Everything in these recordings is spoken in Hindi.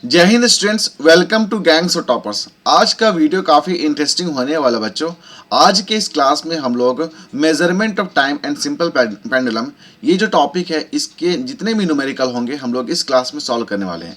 जय Hind students, welcome to gangs of toppers. आज का वीडियो काफ़ी इंटरेस्टिंग होने वाला बच्चों। आज के इस क्लास में हम लोग measurement of time and simple pendulum, ये जो टॉपिक है इसके जितने भी न्यूमेरिकल होंगे हम लोग इस क्लास में सॉल्व करने वाले हैं।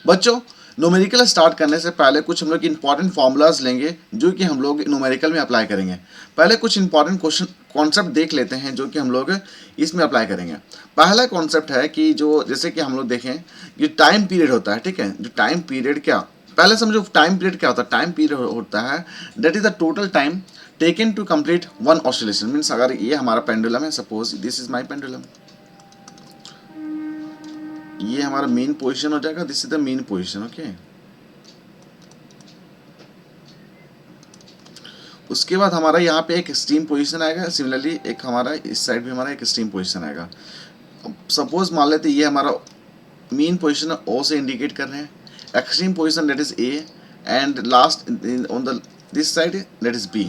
बच्चों, न्यूमेरिकल स्टार्ट करने से पहले कुछ हम लोग इंपॉर्टेंट फार्मूलाज लेंगे जो कि हम लोग न्यूमेरिकल में अप्लाई करेंगे। पहले कुछ इंपॉर्टेंट क्वेश्चन कॉन्सेप्ट देख लेते हैं जो कि हम लोग इसमें अप्लाई करेंगे। पहला कॉन्सेप्ट है कि जो जैसे कि हम लोग देखें कि टाइम पीरियड होता है, ठीक है। जो टाइम पीरियड क्या, पहले समझो टाइम पीरियड क्या होता है। टाइम पीरियड होता है that is the total time taken to complete one oscillation. Means अगर ये हमारा पेंडुलम है, suppose this is my pendulum, ये हमारा मेन पोजीशन हो जाएगा, this is the mean position, okay. उसके बाद हमारा यहाँ पे एक एक्सट्रीम पोजीशन आएगा, सिमिलरली एक हमारा इस साइड भी हमारा एक एक्सट्रीम पोजीशन आएगा। सपोज मान लेते ये हमारा मेन पोजीशन ओ से इंडिकेट कर रहे हैं, extreme position that is A and last on the this side that is B.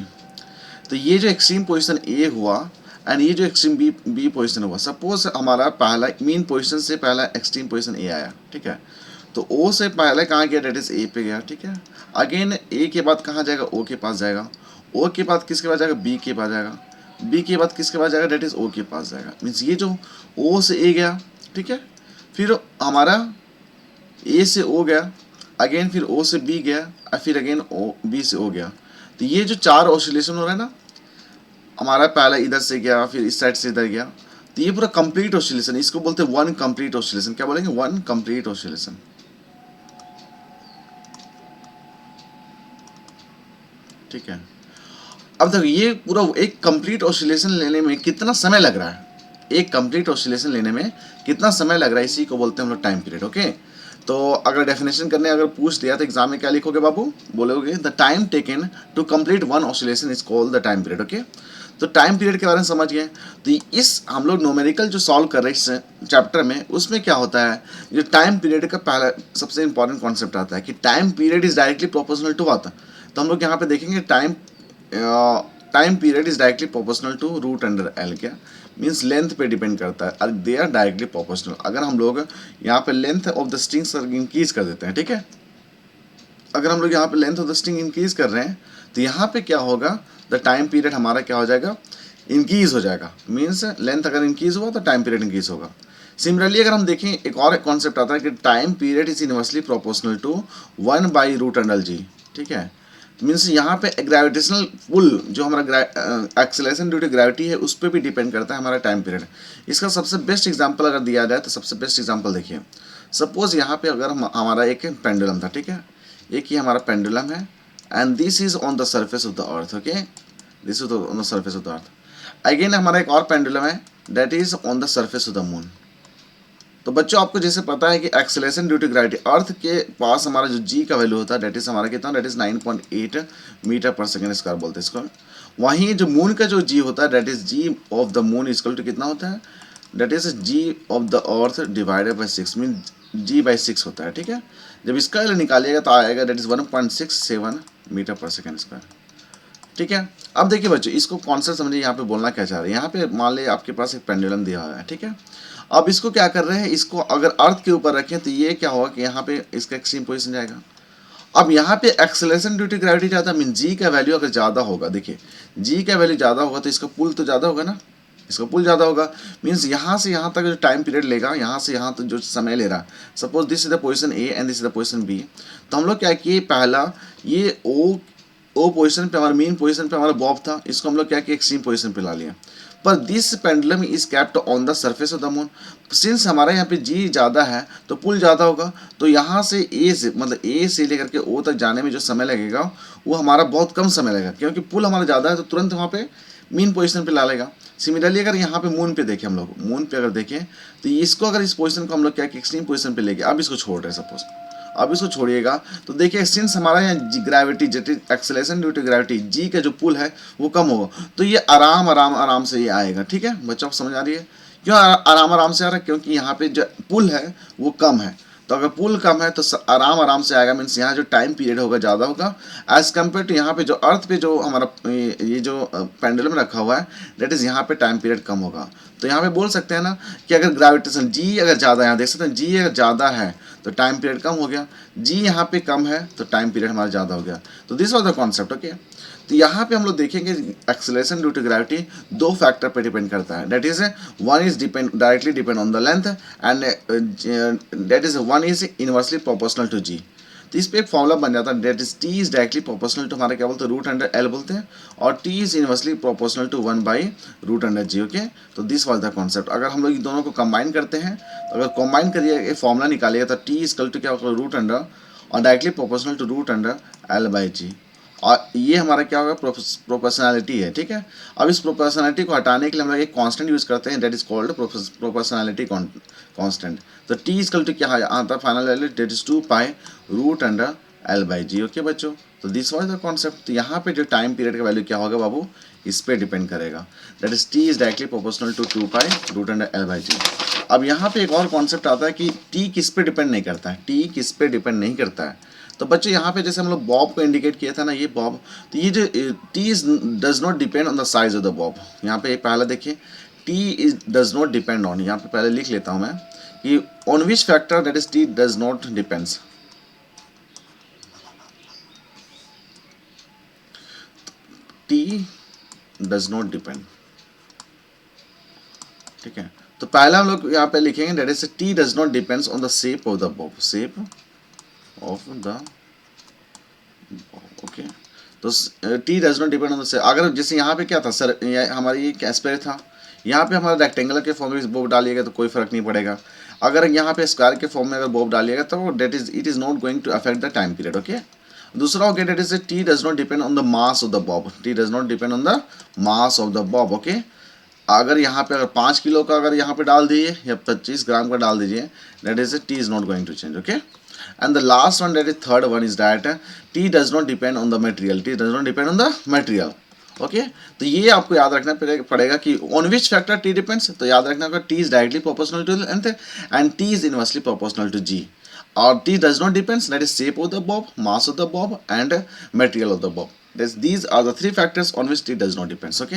तो ये जो एक्सट्रीम पोजीशन ए हुआ एंड ये जो एक्सट्रीम बी पोजीशन हुआ, सपोज हमारा पहला मेन पोजीशन से पहला एक्सट्रीम पोजीशन ए आया, ठीक है। तो ओ से पहले कहाँ गया, डेट इज ए पे गया, ठीक है। अगेन ए के बाद कहाँ जाएगा, ओ के पास जाएगा। ओ के बाद किसके पास जाएगा, बी के पास जाएगा। बी के बाद किसके पास जाएगा, डेट इज ओ के पास जाएगा। मीन्स ये जो ओ से ए गया, ठीक है, फिर हमारा ए से ओ गया, अगेन फिर ओ से बी गया और फिर अगेन ओ बी से ओ गया। तो ये जो चार ऑसिलेशन हो रहा है ना, हमारा पहला इधर से गया फिर इस साइड से इधर गया, तो ये पूरा कंप्लीट ऑसिलेशन, इसको बोलते हैं वन कंप्लीट ऑसिलेशन। क्या बोलेंगे, वन कंप्लीट ऑसिलेशन, ठीक है। अब देखो ये पूरा एक कंप्लीट ऑसिलेशन लेने में कितना समय लग रहा है, एक कंप्लीट ऑसिलेशन लेने में कितना समय लग रहा है, इसी को बोलते हैं हम लोग टाइम पीरियड, ओके। तो अगर डेफिनेशन करने अगर पूछ दिया तो एग्जाम में क्या लिखोगे बाबू, बोलोगे the time taken to complete one oscillation is called the time period, okay. तो टाइम पीरियड के बारे में समझ गए। तो इस हम लोग न्यूमेरिकल जो सॉल्व कर रहे हैं इस चैप्टर में, उसमें क्या होता है, जो टाइम पीरियड का पहला सबसे इंपॉर्टेंट कॉन्सेप्ट आता है कि time period is directly proportional to what. तो हम लोग यहाँ पे देखेंगे time period is directly proportional to root under L. क्या मीन्स लेंथ पे डिपेंड करता है, दे आर डायरेक्टली प्रोपोर्शनल। अगर हम लोग यहाँ पे length of the strings increase कर देते हैं, ठीक है, अगर हम लोग यहाँ पे length of the string increase कर रहे हैं तो यहाँ पे क्या होगा, द टाइम पीरियड हमारा क्या हो जाएगा, इंक्रीज हो जाएगा। मीन्स लेंथ अगर इंक्रीज हुआ तो टाइम पीरियड इंक्रीज होगा। सिमिलरली अगर हम देखें एक और कॉन्सेप्ट आता है कि time period is inversely proportional to 1/√g, ठीक है। मीन्स यहाँ पे ग्रेविटेशनल पुल जो हमारा एक्सेलरेशन ड्यू टू ग्रेविटी है उस पर भी डिपेंड करता है हमारा टाइम पीरियड। इसका सबसे बेस्ट एग्जांपल अगर दिया जाए तो सबसे बेस्ट एग्जांपल देखिए, सपोज यहाँ पे अगर हमारा एक पेंडुलम था, ठीक है, एक ही हमारा पेंडुलम है and this is on the surface of the earth, okay, this is on the surface of the earth. Again हमारा एक और पेंडुलम है that is on the surface of the moon. तो बच्चों आपको जैसे पता है कि एक्सेलरेशन ड्यू टू ग्रेविटी, अर्थ के पास हमारा जो जी का वैल्यू होता है डेट इज हमारा कितना, डेट इज 9.8 मीटर पर सेकेंड स्क्वायर बोलते हैं इसको। वहीं जो मून का जो जी होता है that is g of the moon equal to कितना होता है, that is g of the earth divided by 6, mean g/6 होता है, ठीक है। जब इसका वैल्यू निकालिएगा तो आएगा डेट इज 1.67 मीटर पर सेकेंड स्क्वायर, ठीक है। अब देखिए बच्चों, इसको कॉन्सेप्ट समझिए, यहाँ पे बोलना क्या चाह रहे हैं। यहाँ पे मान लिया आपके पास एक पेंडुलम दिया हुआ है, ठीक है। अब इसको क्या कर रहे हैं, इसको अगर अर्थ के ऊपर रखें तो ये क्या होगा कि यहाँ पे इसका एक्सट्रीम पोजीशन जाएगा। अब यहाँ पे एक्सेलरेशन ड्यू टू ग्रेविटी ज़्यादा है, मीन जी का वैल्यू अगर ज़्यादा होगा, देखिए जी का वैल्यू ज़्यादा होगा तो इसका पुल तो ज़्यादा होगा ना, इसका पुल ज़्यादा होगा। मीन्स यहाँ से यहाँ तक जो टाइम पीरियड लेगा, यहाँ से यहाँ तक जो समय ले रहा है, suppose this is the position A and this is the position B. तो हम लोग क्या किए, पहला ये ओ पोजीशन पे हमारा मेन पोजीशन पे हमारा बॉब था, इसको हम लोग क्या किया, एक्सट्रीम पोजीशन पे ला लिया। पर this pendulum is kept on the surface of the moon. Since हमारे यहाँ पे जी ज़्यादा है तो पुल ज़्यादा होगा, तो यहाँ से ए से मतलब ए से लेकर के ओ तक जाने में जो समय लगेगा वो हमारा बहुत कम समय लगेगा, क्योंकि पुल हमारा ज़्यादा है तो तुरंत वहाँ पे मेन पोजीशन पे ला लेगा। सिमिलरली अगर यहाँ पे मून पे देखें, हम लोग मून पे अगर देखें तो इसको अगर इस पोजीशन को हम लोग क्या एक्सट्रीम पोजीशन पे लेके अब इसको छोड़ रहे हैं सपोज, अब इसको छोड़िएगा तो देखिए सिंस हमारा यहाँ ग्रेविटी जेट acceleration due to gravity g का जो पुल है वो कम होगा, तो ये आराम आराम आराम से ये आएगा, ठीक है बच्चों, आप समझ आ रही है क्यों आराम आराम से आ रहा है, क्योंकि यहाँ पे जो पुल है वो कम है। तो अगर पुल कम है तो आराम से आएगा, मीन्स यहाँ जो टाइम पीरियड होगा ज़्यादा होगा एज कम्पेयर टू यहाँ पे जो अर्थ पे जो हमारा ये जो पेंडुलम रखा हुआ है, दैट इज़ यहाँ पे टाइम पीरियड कम होगा। तो यहाँ पे बोल सकते हैं ना कि अगर ग्रेविटेशन जी अगर ज़्यादा है, यहाँ देख सकते हैं जी अगर ज़्यादा है तो टाइम पीरियड कम हो गया, जी यहाँ पे कम है तो टाइम पीरियड हमारा ज़्यादा हो गया। तो this was the concept. Okay, तो यहाँ पे हम लोग देखेंगे एक्सेलरेशन ड्यू टू ग्रेविटी दो फैक्टर पे डिपेंड करता है, that is one is directly depend on the length and that is one is inversely proportional to g. तो इस पर एक फॉर्मूला बन जाता है, that is T is directly proportional to हमारा क्या बोलते हैं रूट अंडर एल बोलते हैं, और T is inversely proportional to 1/रूट अंडर जी। ओके, तो दिस वाज द कॉन्सेप्ट। अगर हम लोग दोनों को कंबाइन करते हैं तो अगर कंबाइन करिए ये फॉर्मूला निकालिएगा तो टी इज कल टू क्या होगा रूट अंडर और directly proportional to root under L/G, और ये हमारा क्या होगा प्रोपोर्शनैलिटी है। ठीक है, अब इस प्रोपोर्शनैलिटी को हटाने के लिए हम लोग एक कांस्टेंट यूज करते हैं, that is called proportionality constant. तो टी इज कल टू क्या आता है final value, that is 2π√L/G। Okay बच्चों, तो दिस वाज द कॉन्सेप्ट। तो यहाँ पे जो टाइम पीरियड का वैल्यू क्या होगा बाबू, इस पे डिपेंड करेगा, that is T is directly proportional to 2π√L/G। अब यहाँ पे एक और कॉन्सेप्ट आता है कि टी किस पे डिपेंड नहीं करता है, टी किस पे डिपेंड नहीं करता है। तो बच्चों यहाँ पे जैसे हम लोग बॉब को इंडिकेट किया था ना, ये बॉब, तो ये जो T is does not depend on the size of the Bob. यहाँ पे पहला देखिए T is does not depend on, यहाँ पे पहले लिख लेता हूँ मैं कि on which factor that is T does not depends. T does not depend, ठीक है। तो पहला हम लोग यहाँ पे लिखेंगे that is T does not depends on the shape of the Bob, shape of the, okay. तो T does not depend on the, अगर जैसे यहाँ पे क्या था सर, हमारी ये स्क्वायर था, यहाँ पे हमारा रेक्टेंगुलर के फॉर्म में बॉब डालिएगा तो कोई फर्क नहीं पड़ेगा। अगर यहाँ पे स्क्वायर के फॉर्म में अगर बॉब डालिएगा तो that is it is not going to affect the time period. Okay, दूसरा हो गया that is T does not depend on the mass of the bob, T does not depend on the mass of the bob. Okay, अगर यहाँ पे अगर 5 किलो का अगर यहाँ पे डाल दीजिए या 25 ग्राम का डाल दीजिए, that is T is not going to change. Okay, and the last one, that is third one, is that T does not depend on the material, T does not depend on the material। Okay, तो ये आपको याद रखना पड़ेगा कि on which factor T depends. तो याद रखना होगा T is directly proportional to length and T is inversely proportional to g, और T does not depends, that is shape of the bob, mass of the bob and material of the bob. These are the 3 factors on which T does not depends. Okay,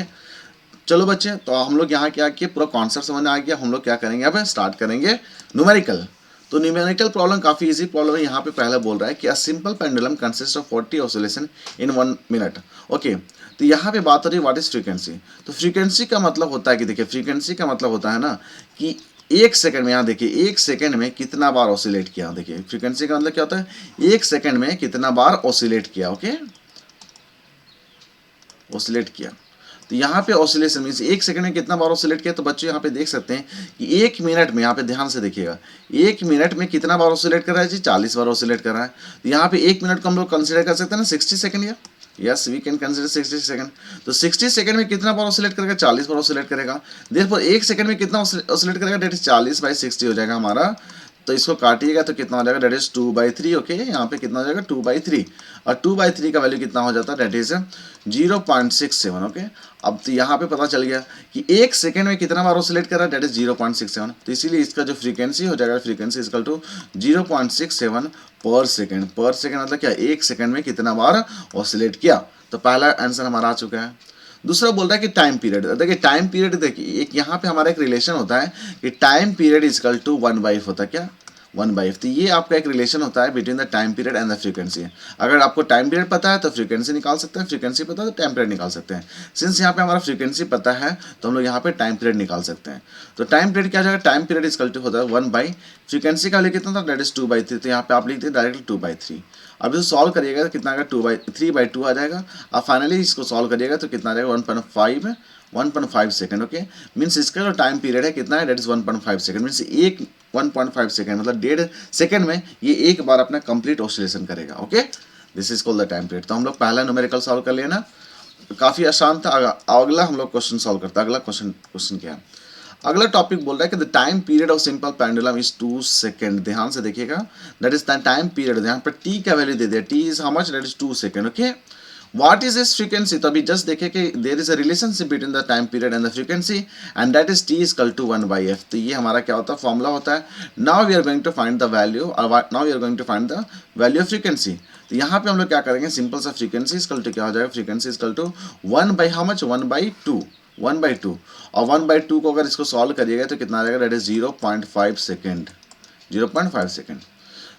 चलो बच्चे, तो हम लोग यहाँ क्या किए, पूरा कॉन्सेप्ट समझ आ गया। हम लोग क्या करेंगे, अब स्टार्ट करेंगे न्यूमेरिकल। तो न्यूमेरिकल प्रॉब्लम काफ़ी इजी प्रॉब्लम है। यहाँ पे पहला बोल रहा है कि a simple pendulum consist of 40 oscillation in 1 minute. Okay, तो यहाँ पे बात हो रही है व्हाट इज फ्रीक्वेंसी। तो फ्रीक्वेंसी का मतलब होता है कि देखिए, फ्रीक्वेंसी का मतलब होता है ना कि 1 सेकंड में, यहाँ देखिए 1 सेकंड में कितना बार ऑसिलेट किया। देखिए फ्रीक्वेंसी का मतलब क्या होता है, 1 सेकंड में कितना बार ऑसिलेट किया। ओके, ऑसिलेट किया। तो यहाँ पे ऑसिलेशन मीन्स 1 सेकंड में कितना बार ऑसिलेट किया। तो बच्चों यहाँ पे देख सकते हैं कि 1 मिनट में, यहाँ पे ध्यान से देखिएगा, 1 मिनट में कितना बार ऑसिलेट कर रहा है जी, 40 बार ऑसिलेट कर रहा है। तो यहाँ पे 1 मिनट को हम लोग कंसिडर कर सकते हैं ना 60 सेकंड, या yes we can consider 60 second. तो 60 सेकंड में कितना बार ऑसिलेट करेगा, 40 बार ऑसिलेट करेगा। देयरफॉर 1 सेकंड में कितना ऑसिलेट करेगा, डेट इज 40/60 हो जाएगा हमारा। तो इसको काटिएगा तो कितना हो जाएगा, डेट इज 2/3। ओके, यहाँ पे कितना हो जाएगा 2/3, और 2/3 का वैल्यू कितना हो जाता है, डेट इज 0.67। ओके, अब तो यहाँ पे पता चल गया कि 1 सेकंड में कितना बार ऑसिलेट कर रहा है, डेट इज 0.67। तो इसीलिए इसका जो फ्रीक्वेंसी हो जाएगा, फ्रीक्वेंसी इक्वल टू 0.67 पर सेकंड। पर सेकंड मतलब क्या, 1 सेकंड में कितना बार ऑसिलेट किया। तो पहला आंसर हमारा आ चुका है। दूसरा बोल रहा है कि टाइम पीरियड। देखिए टाइम पीरियड, देखिए एक यहाँ पे हमारा एक रिलेशन होता है कि time period equal to 1/f होता है, क्या 1/f। तो ये आपका एक रिलेशन होता है between the time period and the frequency. अगर आपको टाइम पीरियड पता है तो फ्रीक्वेंसी निकाल सकते हैं, फ्रीक्वेंसी पता है तो टाइम पीरियड निकाल सकते हैं। सिंस यहाँ पे हमारा फ्रीक्वेंसी पता है तो हम लोग यहाँ पे टाइम पीरियड निकाल सकते हैं। तो टाइम पीरियड क्या जाएगा, टाइम पीरियड इक्वल टू होता है 1/, फ्रीक्वेंसी का वैल्यू कितना था, दैट इज 2/3। तो यहाँ पे आप लिख दिए डायरेक्टली 2/3। अब इसको सॉल्व करिएगा तो कितना आएगा, 3/2 आ जाएगा। अब फाइनली इसको सॉल्व करिएगा तो कितना आ जाएगा, 1.5 सेकंड। ओके, मीन्स इसका जो टाइम पीरियड है कितना है, that is 1.5 second. Means 1.5 second मतलब 1.5 सेकंड में ये एक बार अपना कंप्लीट ऑसिलेशन करेगा। Okay, this is called the time period. तो हम लोग पहला न्यूमेरिकल सॉल्व कर लिया ना, काफ़ी आसान था। अगला हम लोग क्वेश्चन सॉल्व करते हैं। अगला क्वेश्चन क्या है, अगला टॉपिक बोल रहा है कि the time period of simple pendulum is 2 second. ध्यान से देखिएगा, that is the time period. यहाँ पर टी का वैल्यू दे दिया, T is how much, that is 2 second. Okay, what is this frequency, तो अभी जस्ट देखे कि there is a relationship between the time period and the frequency and that is T equal to 1/f। तो ये हमारा क्या होता है, फॉर्मूला होता है। Now we are going to find the value, और now we are going to find the value of frequency. तो यहाँ पे हम लोग क्या करेंगे, सिंपल सा फ्रीक्वेंसी इक्वल टू क्या हो जाएगा, frequency equal to 1/how much 1/2, 1/2, और 1/2 को अगर इसको सॉल्व करिएगा तो कितना आ जाएगा, दैट इज 0.5 सेकेंड, 0.5 सेकेंड।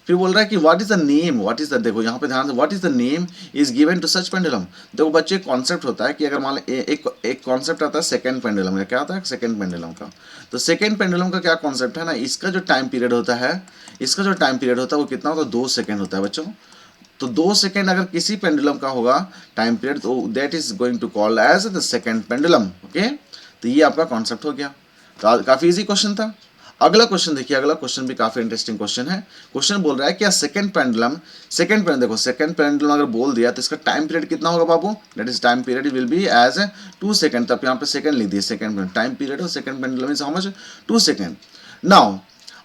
फिर बोल रहा है कि what is the name, what is the, देखो यहाँ पे ध्यान से, what is the name is given to such pendulum. देखो बच्चे, कॉन्सेप्ट होता है कि अगर मान लो एक कॉन्सेप्ट आता है सेकंड पेंडुलम का, क्या होता है सेकंड पेंडुलम का। तो सेकंड पेंडुलम का क्या कॉन्सेप्ट है ना, इसका जो टाइम पीरियड होता है, इसका जो टाइम पीरियड होता है वो कितना होता है, 2 सेकेंड होता है बच्चों। तो 2 सेकेंड अगर किसी पेंडुलम का होगा टाइम पीरियड, तो that is going to call as the second pendulum. Okay, तो ये आपका कॉन्सेप्ट हो गया। तो काफी इजी क्वेश्चन था। अगला क्वेश्चन देखिए, अगला क्वेश्चन भी काफी इंटरेस्टिंग क्वेश्चन है। क्वेश्चन बोल रहा है क्या सेकंड पेंडुलम, देखो सेकंड पेंडुलम अगर बोल दिया तो इसका टाइम पीरियड कितना होगा बाबू, that is time period will be as 2 second. तब यहाँ पे सेकंड लिख दिए, सेकंड टाइम पीरियड और second pendulum is how much, 2 second. Now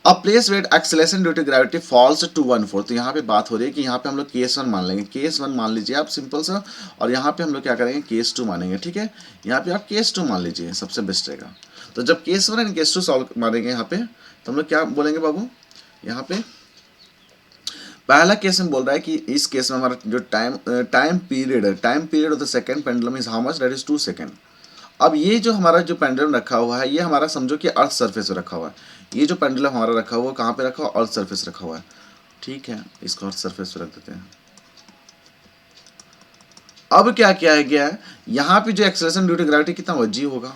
a place where acceleration due to gravity falls to 1/4। तो यहाँ पे बात हो रही है कि यहाँ पे हम लोग केस 1 मान लेंगे, केस 1 मान लीजिए आप सिंपल सा, और यहाँ पे हम लोग क्या करेंगे, केस 2 मानेंगे। ठीक है, यहाँ पे आप केस 2 मान लीजिए, सबसे बेस्ट रहेगा। तो जब केस 1 एंड केस 2 सॉल्व मारेंगे यहाँ पे, तो हम लोग क्या बोलेंगे बाबू, यहाँ पे पहला केस में बोल रहा है कि इस केस में हमारा जो time period of the second pendulum is how much, that is 2 second. अब ये जो हमारा जो पेंडुलम रखा हुआ है, ये हमारा समझो कि अर्थ सरफेस पे रखा हुआ है। ये जो पेंडुलम हमारा रखा हुआ है कहाँ पे रखा हुआ, अर्थ सरफेस रखा हुआ है। ठीक है, इसको अर्थ सरफेस पे रख देते हैं। अब क्या किया है, गया है यहाँ पे जो एक्सेलरेशन ड्यू टू ग्रेविटी कितना होगा, जी होगा,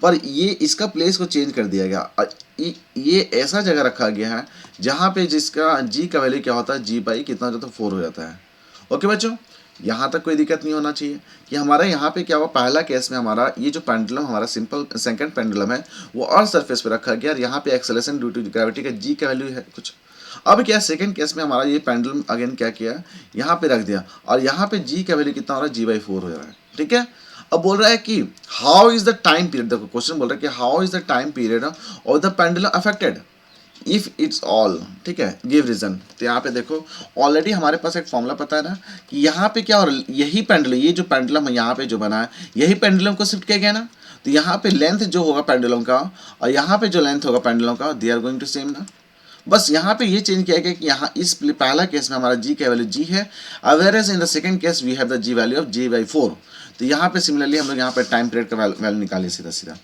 पर ये इसका प्लेस को चेंज कर दिया गया। ये ऐसा जगह रखा गया है जहाँ पे जिसका जी का वैल्यू क्या होता है, जी बाई कितना हो जाता है, 4 हो जाता है। ओके बच्चों, यहाँ तक कोई दिक्कत नहीं होना चाहिए कि हमारा यहाँ पे क्या हुआ, पहला केस में हमारा ये जो पेंडुलम हमारा सिंपल सेकंड पेंडुलम है वो अर्थ सरफेस पे रखा गया, और यहाँ पे एक्सेलरेशन ड्यू टू ग्रेविटी का जी का वैल्यू है कुछ। अब क्या सेकंड केस में हमारा ये पेंडुलम अगेन क्या किया, यहाँ पे रख दिया, और यहाँ पे जी का वैल्यू कितना हो रहा है, जी/4 हो रहा है। ठीक है, अब बोल रहा है कि how is the time period, देखो क्वेश्चन बोल रहा है कि how is the time period of the pendulum affected if it's all. ठीक है, गिव रीजन। तो यहाँ पे देखो ऑलरेडी हमारे पास एक फॉर्मूला पता है ना कि यहाँ पे क्या हो रहा है, यही पेंडुलम, ये जो पेंडुलम यहाँ पे जो बना है, यही पेंडुलम को शिफ्ट किया गया ना। तो यहाँ पे लेंथ जो होगा पेंडुलम का, और यहाँ पे जो लेंथ होगा पेंडुलम का, they are going to same ना। बस यहाँ पे ये चेंज किया गया कि यहाँ इस पहला केस में हमारा जी का वैल्यू जी है, whereas in the second case we have the g value of जी/4। तो यहाँ पे सिमिलरली हम लोग यहाँ पे टाइम पीरियड का वैल्यू निकालिए सीधा सीधा।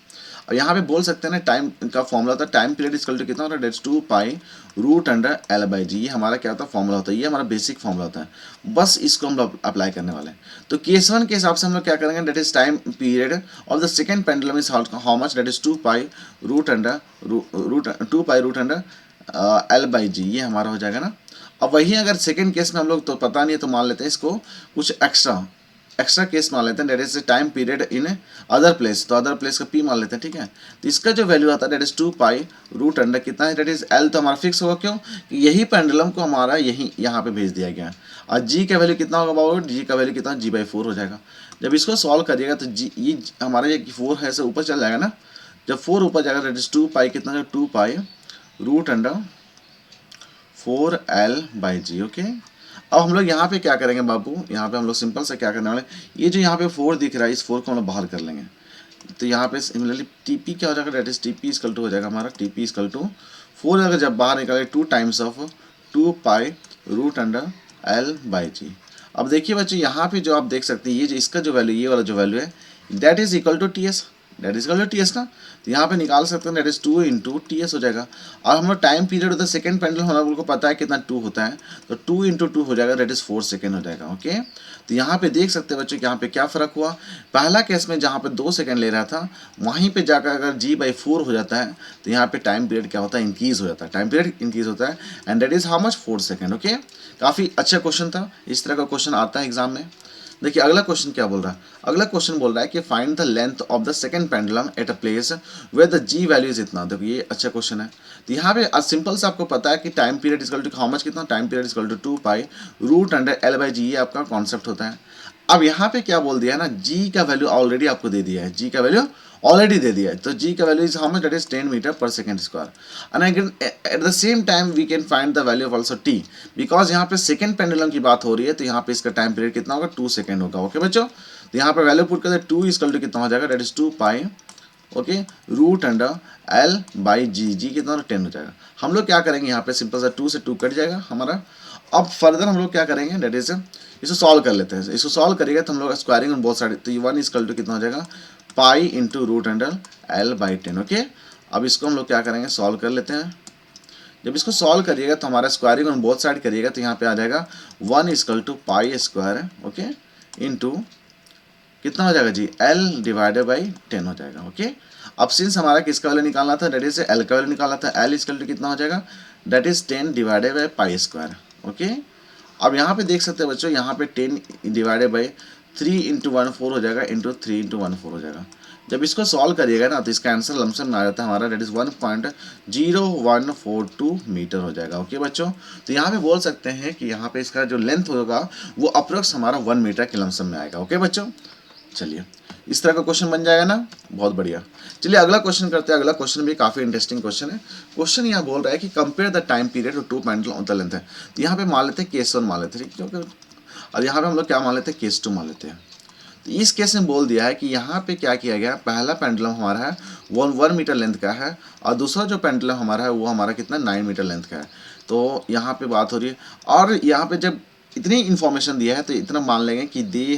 और यहाँ पे बोल सकते हैं ना, टाइम का फॉर्मूला होता है, टाइम पीरियड इक्वल टू कितना होता है, दैट्स 2π√L/g। ये हमारा क्या होता है, फॉर्मूला होता है, ये हमारा बेसिक फॉर्मूला होता है। बस इसको हम लोग अप्लाई करने वाले हैं। तो केस 1 के हिसाब से हम लोग क्या करेंगे, that is time period of the second pendulum is how much, that is 2π√L/g, ये हमारा हो जाएगा ना। अब वही अगर सेकंड केस में हम लोग तो पता नहीं है तो मान लेते हैं इसको कुछ एक्स्ट्रा केस मान लेते हैं, that is time period in other place. तो अदर प्लेस का पी मान लेते हैं। ठीक है, तो इसका जो वैल्यू आता है दैट इज 2π√, कितना है, दैट इज एल। तो हमारा फिक्स होगा, क्यों कि यही पेंडुलम को हमारा यही यहाँ पे भेज दिया गया। और जी का वैल्यू कितना होगा बाबू, जी का वैल्यू कितना, जी/4 हो जाएगा। जब इसको सॉल्व करिएगा तो जी ये हमारा ये 4 है, से ऊपर चल जाएगा ना। जब 4 ऊपर जाएगा दैट इज 2π कितना, 2π√4L/g। ओके, अब हम लोग यहाँ पे क्या करेंगे बाबू, यहाँ पे हम लोग सिंपल सा क्या करने वाले, ये जो यहाँ पे 4 दिख रहा है, इस 4 को हम लोग बाहर कर लेंगे। तो यहाँ पे सिमिलरली टीपी क्या हो जाएगा, that is TP equal to हो जाएगा हमारा, टीपी इक्वल टू 4 अगर जब बाहर निकाले 2 टाइम्स ऑफ 2π√L/g। अब देखिए बच्चों, यहाँ पे जो आप देख सकते हैं, ये जो इसका जो वैल्यू, ये वाला जो वैल्यू है, that is equal to TS, that is equal to TS ना। तो यहाँ पे निकाल सकते हैं, दैट इज 2 × टीएस हो जाएगा। और हम लोग time period of the second pendulum हम लोग को पता है कितना 2 होता है, तो 2 × 2 हो जाएगा, दैट इज 4 सेकेंड हो जाएगा। ओके, तो यहाँ पे देख सकते हैं बच्चों कि यहाँ पे क्या फ़र्क हुआ। पहला केस में जहाँ पे 2 सेकेंड ले रहा था, वहीं पे जाकर अगर जी/4 हो जाता है तो यहाँ पे टाइम पीरियड क्या होता है, इंक्रीज हो जाता है, टाइम पीरियड इंक्रीज होता है, and that is how much, 4 second. Okay, काफ़ी अच्छा क्वेश्चन था, इस तरह का क्वेश्चन आता है एग्जाम में। देखिए अगला क्वेश्चन क्या बोल रहा है, अगला क्वेश्चन बोल रहा है कि find the length of the second pendulum at a place where the g value is इतना। देखो ये अच्छा क्वेश्चन है। तो यहाँ पे सिंपल से आपको पता है कि time period equal to how much, कितना, time period equal to 2π√L/g, ये आपका कॉन्सेप्ट होता है। अब यहाँ पे क्या बोल दिया है ना, जी का वैल्यू ऑलरेडी आपको दे दिया है, जी का वैल्यू ऑलरेडी दे दिया है, तो जी का value is how much, that is 10 metre पर second square. And again at the same time we can find the value of also T, because यहाँ पे सेकंड पेंडुलम की बात हो रही है, तो यहाँ पे इसका टाइम पीरियड कितना होगा, 2 सेकंड होगा। ओके बच्चों, तो यहाँ पे वैल्यू पुट करते हैं, 2 इक्वल टू कितना हो जाएगा, that is 2 pi, okay, root under L by g, g कितना 10 हो जाएगा। हम लोग क्या करेंगे यहाँ पे, सिंपल सा 2 से 2 कट जाएगा हमारा। अब फर्दर हम लोग क्या करेंगे, दैट इज इसको सॉल्व कर लेते हैं। इसको सॉल्व करिएगा तो हम लोग स्क्वायरिंग ऑन बोथ साइड, तो ये 1 इक्वल टू कितना हो जाएगा, pi into root under L by 10। Okay, अब इसको हम लोग क्या करेंगे, सॉल्व कर लेते हैं। जब इसको सॉल्व करिएगा तो हमारा स्क्वायरिंग ऑन बोथ साइड करिएगा, तो यहाँ पे आ जाएगा 1 equal to pi square, okay, into कितना हो जाएगा जी, एल डिवाइडेड बाई 10 हो जाएगा। ओके, अब सिंस हमारा किसका वैल्यू निकालना था, दैट इज एल का वैल्यू निकालना था, एल इक्वल टू कितना हो जाएगा, that is 10 divided by pi square. Okay, अब यहाँ पे देख सकते हैं बच्चों, यहाँ पे 10 डिवाइडेड बाई 3 इंटू 1 4 हो जाएगा, इंटू 3 इंटू 1 4 हो जाएगा। जब इसको सॉल्व करिएगा ना, तो इसका आंसर लमसम में आ जाता है हमारा, दैट इज 1.0142 मीटर हो जाएगा। ओके बच्चों, तो यहाँ पे बोल सकते हैं कि यहाँ पे इसका जो लेंथ होगा वो अप्रोक्स हमारा 1 मीटर के लमसम में आएगा। ओके बच्चों, चलिए इस तरह का क्वेश्चन बन जाएगा ना, बहुत बढ़िया। चलिए अगला क्वेश्चन करते हैं। अगला क्वेश्चन भी काफ़ी इंटरेस्टिंग क्वेश्चन है। क्वेश्चन यहाँ बोल रहा है कि compare the time period to 2 pendulum of the length है। तो यहाँ पे मान लेते हैं केस 1 मान लेते हैं, क्योंकि और यहाँ पे हम लोग क्या मान लेते हैं, केस 2 मान लेते हैं। तो इस केस में बोल दिया है कि यहाँ पे क्या किया गया, पहला पेंडुलम हमारा है 1 मीटर लेंथ का है, और दूसरा जो पेंडुलम हमारा है वो हमारा कितना 9 मीटर लेंथ का है। तो यहाँ पे बात हो रही है, और यहाँ पे जब इतनी इन्फॉर्मेशन दिया है तो इतना मान लेंगे कि they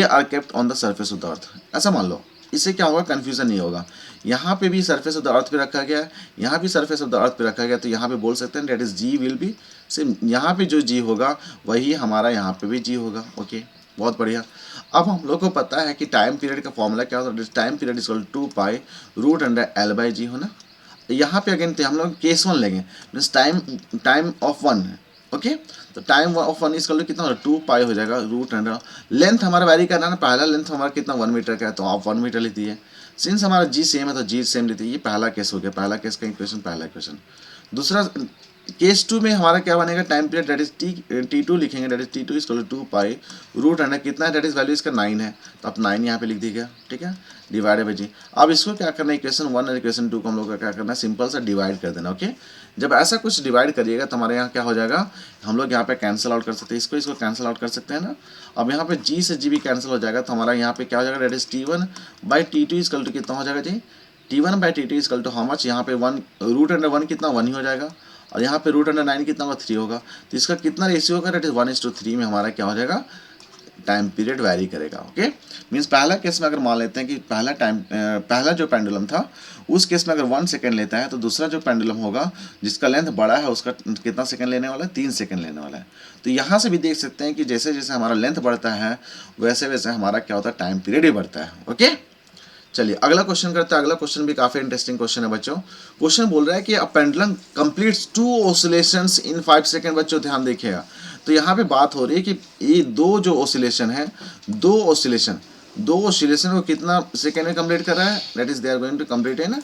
are kept on the surface of the earth, ऐसा मान लो। इससे क्या होगा, कन्फ्यूजन नहीं होगा। यहाँ पे भी सरफेस ऑफ द अर्थ पे रखा गया है, यहाँ भी सरफेस ऑफ द अर्थ पे रखा गया, तो यहाँ पे बोल सकते हैं that is g will be same, यहाँ पे जो जी होगा वही हमारा यहाँ पे भी जी होगा। ओके, बहुत बढ़िया। अब हम लोग को पता है कि टाइम पीरियड का फॉर्मूला क्या होता है, time period is 2 pi root under L by g हो ना। यहाँ पे अगेन हम लोग केस 1 लेंगे, मीन्स टाइम ऑफ 1 है। ओके, तो टाइम ऑफ 1 इसका कितना होगा, 2 पाई हो जाएगा रूट अंडर। लेंथ हमारा वैरी करना है ना, पहला लेंथ हमारा कितना 1 मीटर का है, तो आप 1 मीटर लेती है। सिंस हमारा जी सेम है तो जी सेम लेती है। ये पहला केस हो गया, पहला केस का इक्वेशन, पहला इक्वेशन। दूसरा केस 2 में हमारा क्या बनेगा, time period that is T2 लिखेंगे, that is T2 equal to 2 pi root under कितना है, दैट इज वैल्यू इसका 9 है, तो आप 9 यहाँ पे लिख दीजिएगा, ठीक है, डिवाइड बाई जी। अब इसको क्या करना है, इक्वेशन 1 और इक्वेशन 2 को हम लोग का क्या करना है, सिंपल सा डिवाइड कर देना। ओके, जब ऐसा कुछ डिवाइड करिएगा तो हमारे यहाँ क्या हो जाएगा, हम लोग यहाँ पे कैंसिल आउट कर सकते हैं, इसको कैंसिल आउट कर सकते हैं ना। अब यहाँ पे जी से जी भी कैंसिल हो जाएगा, तो हमारा यहाँ पे क्या हो जाएगा, that is T1 by T2 equal to कितना हो जाएगा जी, T1 by T2 equal to how much, यहाँ पे 1 रूट अंडर 1 कितना 1 ही हो जाएगा, और यहाँ पे रूट अंडर 9 कितना होगा 3 होगा। तो इसका कितना रेशियो होगा, दैट इज 1:3 में हमारा क्या हो जाएगा, टाइम पीरियड वैरी करेगा। ओके, मीन्स पहला केस में अगर मान लेते हैं कि पहला जो पेंडुलम था उस केस में अगर 1 सेकेंड लेता है, तो दूसरा जो पेंडुलम होगा जिसका लेंथ बड़ा है उसका कितना सेकंड लेने वाला है, 3 सेकंड लेने वाला है। तो यहाँ से भी देख सकते हैं कि जैसे जैसे हमारा लेंथ बढ़ता है वैसे वैसे हमारा क्या होता है, टाइम पीरियड ही बढ़ता है। ओके, चलिए अगला क्वेश्चन करते हैं। अगला क्वेश्चन भी काफ़ी इंटरेस्टिंग क्वेश्चन है बच्चों। क्वेश्चन बोल रहा है कि a pendulum completes 2 oscillations in 5 second. बच्चों ध्यान देखिएगा, तो यहाँ पे बात हो रही है कि ये दो जो ऑसिलेशन है, दो ऑसिलेशन को कितना सेकंड में कंप्लीट कर रहा है, that is they are going to complete in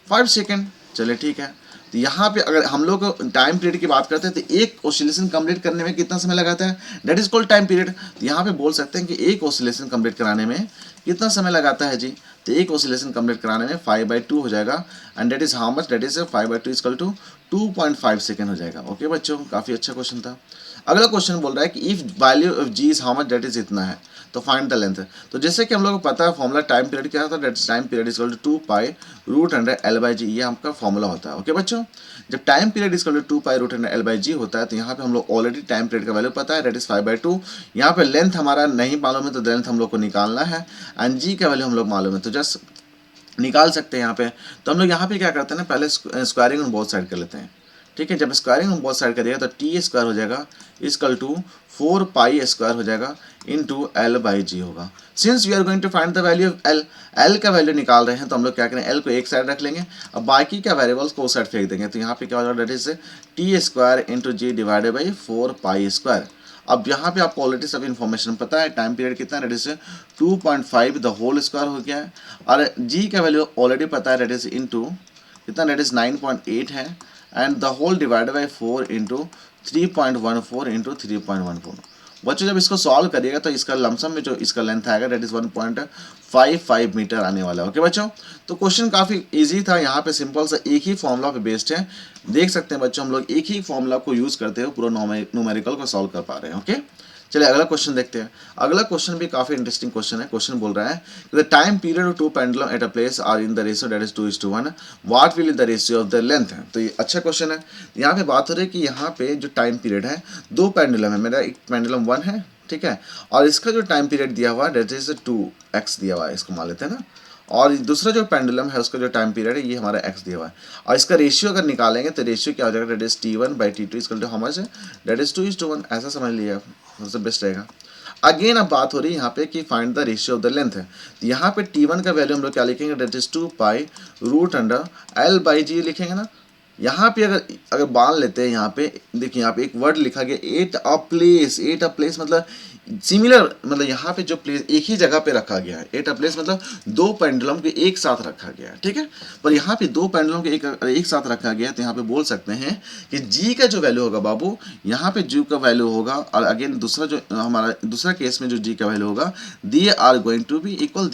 5 second. चलिए ठीक है, तो यहाँ पे अगर हम लोग टाइम पीरियड की बात करते हैं तो एक ऑसिलेशन कंप्लीट करने में कितना समय लगाता है, that is called time period. तो यहाँ पे बोल सकते हैं कि एक ऑसिलेशन कंप्लीट कराने में कितना समय लगाता है जी, तो एक ऑसिलेशन कंप्लीट कराने में 5/2 हो जाएगा, and that is how much, that is 5/2 equal to 2.5 second हो जाएगा। ओके बच्चों, काफ़ी अच्छा क्वेश्चन था। अगला क्वेश्चन बोल रहा है कि if value of g is how much, that is इतना है, तो फाइंड द लेंथ। तो जैसे कि हम लोग को पता है फॉर्मूला टाइम पीरियड क्या होता है, that is time period is equal to 2 pi root under L by g, ये आपका फॉर्मूला होता है। ओके बच्चों, जब time period is equal to 2 pi root under L by g होता है, तो यहाँ पे हम लोग ऑलरेडी टाइम पीरियड का वैल्यू पता है, दैट इज 5/2। यहाँ पे लेंथ हमारा नहीं मालूम है, तो लेंथ हम लोग को निकालना है, एंड जी का वैल्यू हम लोग मालूम है, तो जस्ट निकाल सकते हैं यहाँ पे। तो हम लोग यहाँ पे क्या करते हैं ना, पहले स्क्वायरिंग ऑन बोथ साइड कर लेते हैं। ठीक है, जब स्क्वायरिंग ऑन बोथ साइड करिएगा तो टी स्क्वायर हो जाएगा इक्वल टू 4 पाई स्क्वायर हो जाएगा इंटू एल बाई जी होगा। Since we are going to find the value of L, L का वैल्यू निकाल रहे हैं, तो हम लोग क्या करें, एल को एक साइड रख लेंगे, अब बाकी का वेरिएबल्स को उस साइड फेंक देंगे। तो यहाँ पे क्या हो जाएगा, that is T square into g divided by 4 pi square. अब यहाँ पे आपको ऑलरेडी सब इन्फॉर्मेशन पता है, टाइम पीरियड कितना है, that is 2.5 the whole square हो गया है, और जी का वैल्यू ऑलरेडी पता है, दैट इज इंटू कितना, दैट इज 9.8 है, and the whole divided by 4 into 3.14 into 3.14। बच्चों जब इसको सॉल्व करिएगा तो इसका लमसम में जो इसका लेंथ आएगा डेट इज 1.55 मीटर आने वाला है। ओके बच्चों, तो क्वेश्चन काफ़ी इजी था, यहाँ पे सिंपल सा एक ही फॉर्मूला पे बेस्ड है। देख सकते हैं बच्चों हम लोग एक ही फॉर्मूला को यूज़ करते हुए पूरा न्यूमेरिकल को सॉल्व कर पा रहे हैं। ओके, चलिए अगला क्वेश्चन देखते हैं। अगला क्वेश्चन भी काफी इंटरेस्टिंग क्वेश्चन है। क्वेश्चन बोल रहा है the time period of two pendulum at a place are in the ratio that is 2:1, what will the ratio of the length है। तो ये अच्छा क्वेश्चन है। यहाँ पे बात हो रही है कि यहाँ पे जो टाइम पीरियड है, दो पेंडुलम है, मेरा एक पेंडुलम 1 है, ठीक है, और इसका जो टाइम पीरियड दिया हुआ है दैट इज 2x दिया हुआ है, इसको मान लेते हैं ना, और दूसरा जो पेंडुलम है उसका जो टाइम पीरियड है ये हमारा x दिया हुआ है, और इसका रेशियो अगर निकालेंगे तो रेशियो क्या हो जाएगा, that is T1/T2 equal to how much है, दैट इज 2:1, ऐसा समझ लिया, सबसे बेस्ट रहेगा। अगेन अब बात हो रही है यहाँ पे कि find the ratio of the length है, तो यहाँ पे T1 का वैल्यू हम लोग क्या लिखेंगे, दैट इज 2π√L/g लिखेंगे ना। यहाँ पे अगर मान लेते हैं, यहाँ पे देखिए यहाँ पे एक वर्ड लिखा गया एट अ प्लेस मतलब सिमिलर, मतलब यहाँ पे जो प्लेस एक ही जगह पे रखा गया है, एट अ प्लेस मतलब दो पेंडुलम के एक साथ रखा गया है, ठीक है, पर यहाँ पे दो पेंडुलम के एक साथ रखा गया है, तो यहाँ पे बोल सकते हैं कि जी का जो वैल्यू होगा बाबू, यहाँ पे जी का वैल्यू होगा, और अगेन दूसरा जो हमारा दूसरा केस में जो जी का वैल्यू होगा, दे are going to be equal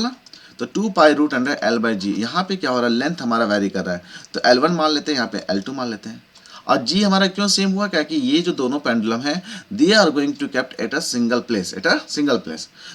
ना, तो 2π√L/g, यहाँ पे क्या हो रहा है, लेंथ हमारा वैरी कर रहा है, तो L1 मान लेते हैं, यहाँ पे L2 मान लेते हैं, और जी हमारा क्यों सेम हुआ, क्या कि ये जो दोनों पेंडुलम है they are going to kept at a single place,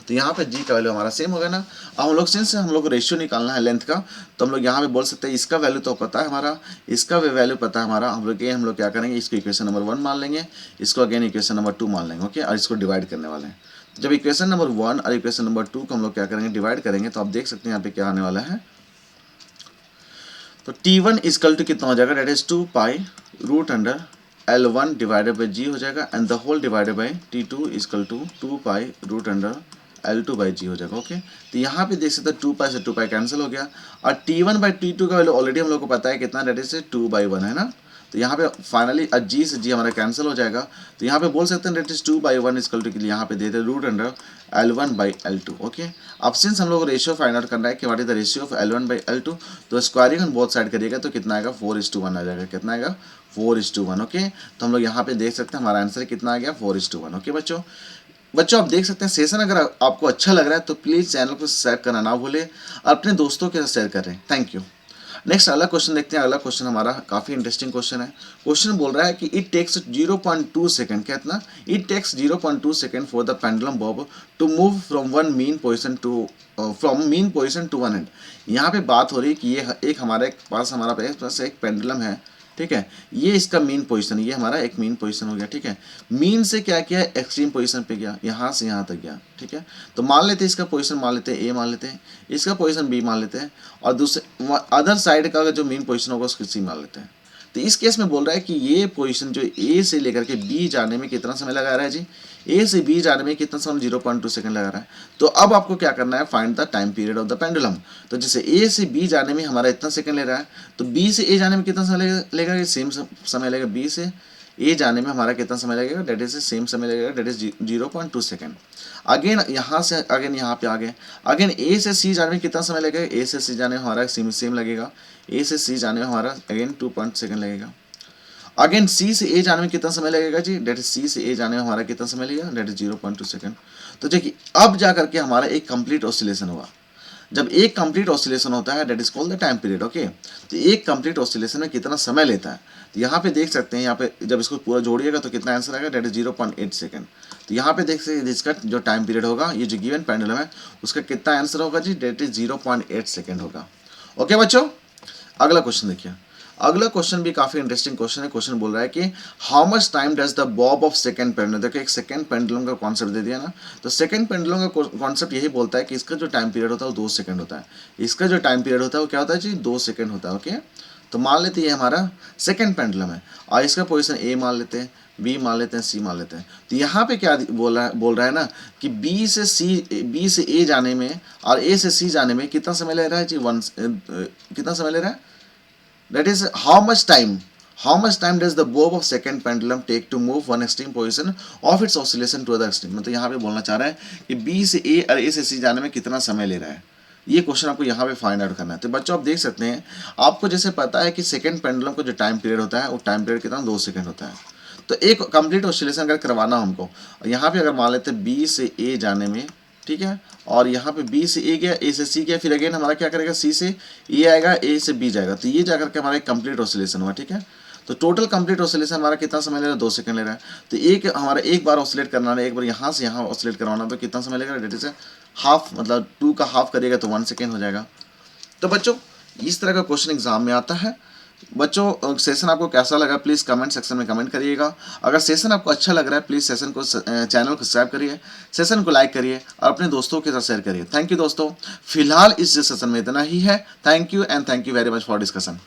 तो यहाँ पे जी का वैल्यू हमारा सेम हो गया ना। अब हम लोग सिंस हम लोग को रेशियो निकालना है लेंथ का, तो हम लोग यहाँ पे बोल सकते हैं इसका वैल्यू तो पता है हमारा, इसका वैल्यू पता है हमारा, हम लोग क्या करेंगे, इसको इक्वेशन नंबर 1 मान लेंगे, इसको अगेन इक्वेशन नंबर 2 मान लेंगे, ओके, और इसको डिवाइड करने वाले हैं। जब इक्वेशन नंबर 1 और इक्वेशन नंबर 2 को हम लोग क्या करेंगे, डिवाइड करेंगे, तो आप देख सकते हैं यहाँ पे क्या आने वाला है, तो T1 इक्वल टू कितना हो जाएगा, that is 2π√L1 divided by g हो जाएगा, and the whole divided by T2 equal to 2π√L2/g हो जाएगा। ओके, तो यहाँ पे देख सकते हैं 2π से 2π कैंसिल हो गया, और T1/T2 का वैल्यू ऑलरेडी हम लोग को पता है कितना, दैट इज 2/1 है ना, तो यहाँ पे फाइनली जी से जी हमारा कैंसिल हो जाएगा, तो यहाँ पे बोल सकते हैं दैट इज 2/1 इक्वल टू, यहाँ पे देते हैं √L1/L2। ओके, अब सिंस हम लोग को रेशियो फाइंड आउट करना है कि what is the ratio of L1/L2, तो स्क्वायरिंग ऑन बोथ साइड करिएगा तो कितना आएगा, 4:1 आ जाएगा, कितना आएगा, 4:1। ओके, तो हम लोग यहाँ पे देख सकते हैं हमारा आंसर कितना आ गया, 4:1। ओके बच्चों आप देख सकते हैं सेशन अगर आपको अच्छा लग रहा है तो प्लीज़ चैनल को सब्सक्राइब करना ना भूलें, और अपने दोस्तों के साथ शेयर करें। Thank you. नेक्स्ट अगला क्वेश्चन देखते हैं। अगला क्वेश्चन हमारा काफ़ी इंटरेस्टिंग क्वेश्चन है। क्वेश्चन बोल रहा है कि इट टेक्स 0.2 सेकंड, कितना, it takes 0.2 second for the pendulum bob to move from one mean position to one end. यहाँ पे बात हो रही है कि ये एक हमारे पास एक पेंडुलम है, ठीक है, ये इसका मीन पोजीशन, ये हमारा एक मीन पोजीशन हो गया, ठीक है, मीन से क्या किया, एक्सट्रीम पोजीशन पे गया, यहाँ से यहाँ तक गया, ठीक है, तो मान लेते हैं इसका पोजीशन मान लेते हैं ए मान लेते हैं, इसका पोजीशन बी मान लेते हैं, और दूसरे अदर साइड का जो मीन पोजीशन होगा उसको सी मान लेते हैं। तो इस केस में बोल रहा है कि ये पोजीशन जो ए से लेकर के बी जाने में कितना समय लगा रहा है जी, ए से बी जाने में कितना समय, 0.2 सेकंड लगा रहा है। तो अब आपको क्या करना है, find the time period of the pendulum. तो जैसे ए से बी जाने में हमारा इतना सेकंड ले रहा है, तो बी से ए जाने में कितना समय लेगा, सेम समय लगेगा, बी से ए जाने में हमारा कितना समय लगेगा, डेट इज सेम समय लगेगा, डेट इज 0.2 सेकंड। अगेन यहाँ से अगेन यहाँ पे आ गए, अगेन ए से सी जाने में कितना समय लगेगा, ए से सी जाने में हमारा सेम लगेगा, ए से सी जाने में हमारा अगेन 2 सेकंड लगेगा। अगेन सी से ए जाने में कितना समय लगेगा जी, डेट इज सी से ए जाने में हमारा कितना समय लगेगा, डेट इज 0.2 सेकंड। तो देखिए अब जा करके हमारा एक कंप्लीट ऑसिलेशन हुआ। जब एक कंप्लीट ऑसिलेशन होता है that is called the time period. Okay, तो एक कंप्लीट ऑसिलेशन में कितना समय लेता है, तो यहाँ पे देख सकते हैं, यहाँ पे जब इसको पूरा जोड़िएगा तो कितना आंसर आएगा, डेट इज 0.8 सेकंड। तो यहाँ पे देख सकते हैं इसका जो टाइम पीरियड होगा, ये जो गिवन पेंडुलम है उसका कितना आंसर होगा जी, डेट इज 0.8 सेकंड होगा। ओके बच्चों, अगला क्वेश्चन देखिए। अगला क्वेश्चन भी काफी इंटरेस्टिंग क्वेश्चन है। क्वेश्चन बोल रहा है कि how much time does the Bob of second pendulum, देखो एक सेकंड पेंडुलम का कॉन्सेप्ट दे दिया ना, तो सेकंड पेंडुलम का कॉन्सेप्ट यही बोलता है कि इसका जो टाइम पीरियड होता है वो 2 सेकंड होता है, इसका जो टाइम पीरियड होता है वो क्या होता है जी, 2 सेकंड होता है। ओके, तो मान लेते हैं ये हमारा सेकंड पेंडुलम है, और इसका पोजिशन ए मान लेते हैं, बी मान लेते हैं, सी मान लेते हैं। तो यहाँ पे क्या बोल रहा है ना कि बी से ए जाने में और ए से सी जाने में कितना समय ले रहा है जी, कितना समय ले रहा है, that is how much time does the bob of second pendulum take to move one extreme position of its oscillation to other extreme। मतलब यहाँ पे बोलना चाह रहा है कि बी से ए और ए से सी जाने में कितना समय ले रहा है, ये क्वेश्चन आपको यहाँ पे फाइंड आउट करना है। तो बच्चों आप देख सकते हैं, आपको जैसे पता है कि सेकंड पेंडुलम का जो टाइम पीरियड होता है वो टाइम पीरियड कितना, 2 सेकंड होता है। तो एक कंप्लीट ऑसिलेशन अगर करवाना हमको, यहाँ पे अगर मान लेते हैं बी से ए जाने में, ठीक है, और यहाँ पे बी से ए गया, ए से सी गया, फिर अगेन हमारा क्या करेगा, सी से ए आएगा, ए से बी जाएगा, तो ये जाकर के हमारा एक कंप्लीट ऑसिलेशन हुआ, ठीक है। तो टोटल कंप्लीट ऑसिलेशन हमारा कितना समय ले रहा है, 2 सेकंड ले रहा है। तो एक हमारा एक बार ऑसिलेट करना है, एक बार यहाँ से यहाँ ऑसिलेट करवाना, तो कितना समय लगेगा, डेट इज हाफ, मतलब 2 का हाफ करिएगा तो 1 सेकेंड हो जाएगा। तो बच्चों इस तरह का क्वेश्चन एग्जाम में आता है। बच्चों सेशन आपको कैसा लगा प्लीज़ कमेंट सेक्शन में कमेंट करिएगा। अगर सेशन आपको अच्छा लग रहा है प्लीज़ सेशन को चैनल को सब्सक्राइब करिए, सेशन को लाइक करिए और अपने दोस्तों के साथ शेयर करिए। थैंक यू दोस्तों, फिलहाल इस सेशन में इतना ही है। Thank you and thank you very much for discussion.